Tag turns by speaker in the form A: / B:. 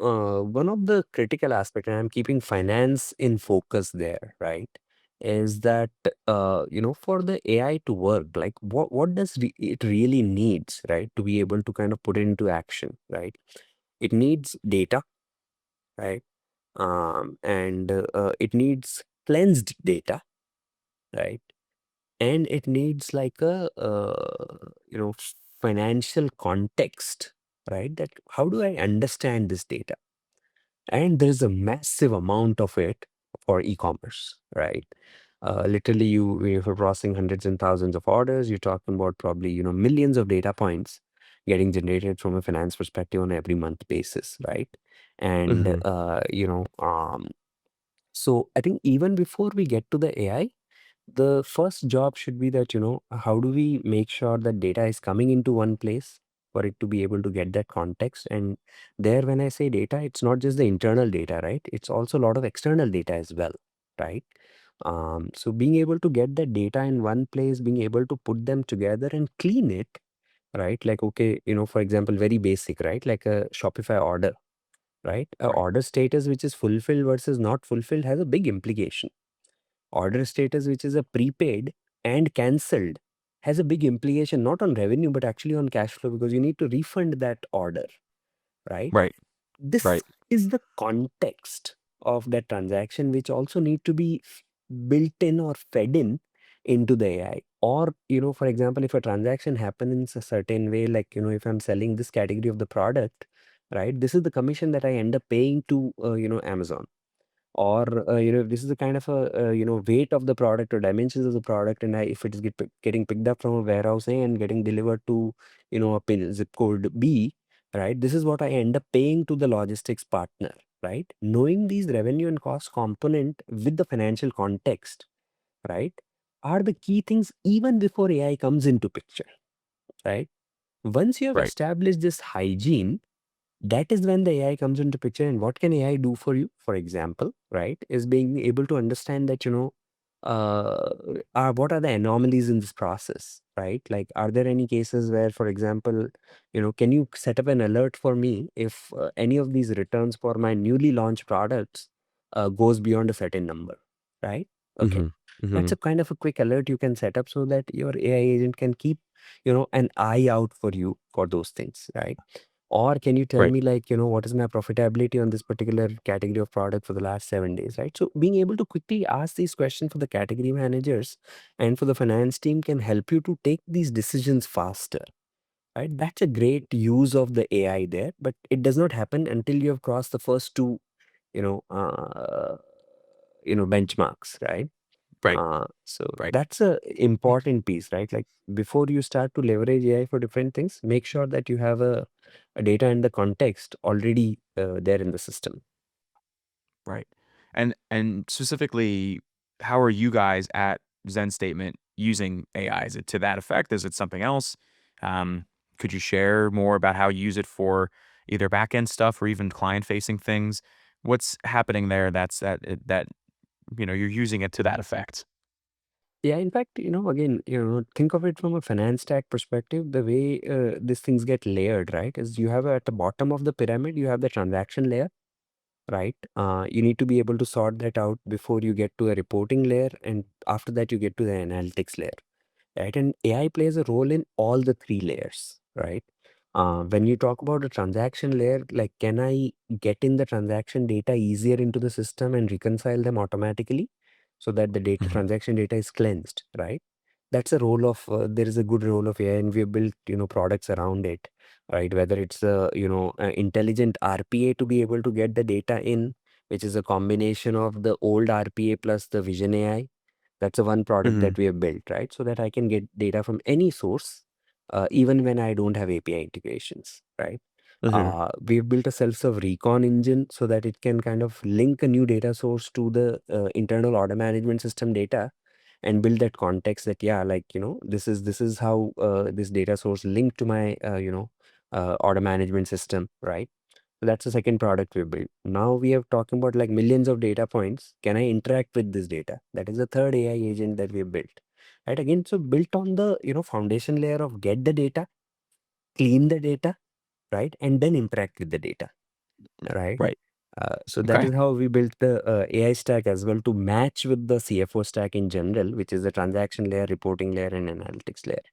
A: one of the critical aspect, and I'm keeping finance in focus there, right? Is that for the AI to work, like what does it really needs, right, to be able to kind of put it into action, right? It needs data, right? And it needs cleansed data, right? And it needs like a financial context, right? That how do I understand this data? And there is a massive amount of it for e-commerce, right? Literally, if you're processing hundreds and thousands of orders, you're talking about probably millions of data points getting generated from a finance perspective on every month basis, right? And
B: Hmm.
A: so I think even before we get to the AI, the first job should be that, how do we make sure that data is coming into one place for it to be able to get that context? And there, when I say data, it's not just the internal data, right? It's also a lot of external data as well, right? So being able to get that data in one place, being able to put them together and clean it, right? Like, okay, for example, very basic, right? Like a Shopify order, right? A
B: Right.
A: order status which is fulfilled versus not fulfilled has a big implication. Order status, which is a prepaid and cancelled, has a big implication not on revenue but actually on cash flow because you need to refund that order, right?
B: Right.
A: This
B: Right.
A: is the context of that transaction, which also need to be built in or fed in into the AI. Or, for example, if a transaction happens a certain way, like, if I'm selling this category of the product, right, this is the commission that I end up paying to, Amazon. Or if this is a kind of a weight of the product or dimensions of the product, and if it is getting picked up from a warehouse A and getting delivered to a zip code B, right, this is what I end up paying to the logistics partner, right? Knowing these revenue and cost component with the financial context, right, are the key things even before AI comes into picture, right? Once you have
B: Right.
A: established this hygiene, that is when the AI comes into picture. And what can AI do for you, for example, right, is being able to understand that, uh, what are the anomalies in this process, right? Like, are there any cases where, for example, can you set up an alert for me if any of these returns for my newly launched products goes beyond a certain number, right? Okay.
B: Hmm. Hmm.
A: That's a kind of a quick alert you can set up so that your AI agent can keep, an eye out for you for those things, right? Or can you tell
B: Right.
A: me, like, what is my profitability on this particular category of product for the last 7 days, right? So being able to quickly ask these questions for the category managers and for the finance team can help you to take these decisions faster, right? That's a great use of the AI there, but it does not happen until you have crossed the first two, you know, uh, benchmarks, right?
B: Right.
A: So
B: Right.
A: that's a important piece, right? Like before you start to leverage AI for different things, make sure that you have a data and the context already there in the system.
B: Right. And specifically, how are you guys at Zen Statement using AI? Is it to that effect? Is it something else? Um, could you share more about how you use it for either back end stuff or even client facing things? What's happening there? That you're using it to that effect.
A: Yeah, in fact, again, think of it from a finance stack perspective. The way these things get layered, right, is you have at the bottom of the pyramid, you have the transaction layer, right? You need to be able to sort that out before you get to a reporting layer, and after that, you get to the analytics layer, right? And AI plays a role in all the three layers, right? When you talk about a transaction layer, like, can I get in the transaction data easier into the system and reconcile them automatically so that the data
B: Hmm.
A: transaction data is cleansed, right? That's a role of there is a good role of AI, and we have built products around it, right? Whether it's a intelligent RPA to be able to get the data in, which is a combination of the old RPA plus the Vision AI. That's the one product
B: Hmm.
A: that we have built, right? So that I can get data from any source, even when I don't have API integrations, right?
B: Hmm.
A: We've built a self-serve recon engine so that it can kind of link a new data source to the internal order management system data and build that context that, yeah, like, this is how this data source linked to my, order management system, right? So that's the second product we built. Now we are talking about like millions of data points. Can I interact with this data? That is the third AI agent that we have built. Right. Again, so built on the foundation layer of get the data, clean the data, right, and then interact with the data. right?
B: Right.
A: So that
B: Okay.
A: is how we built the AI stack as well to match with the CFO stack in general, which is the transaction layer, reporting layer, and analytics layer.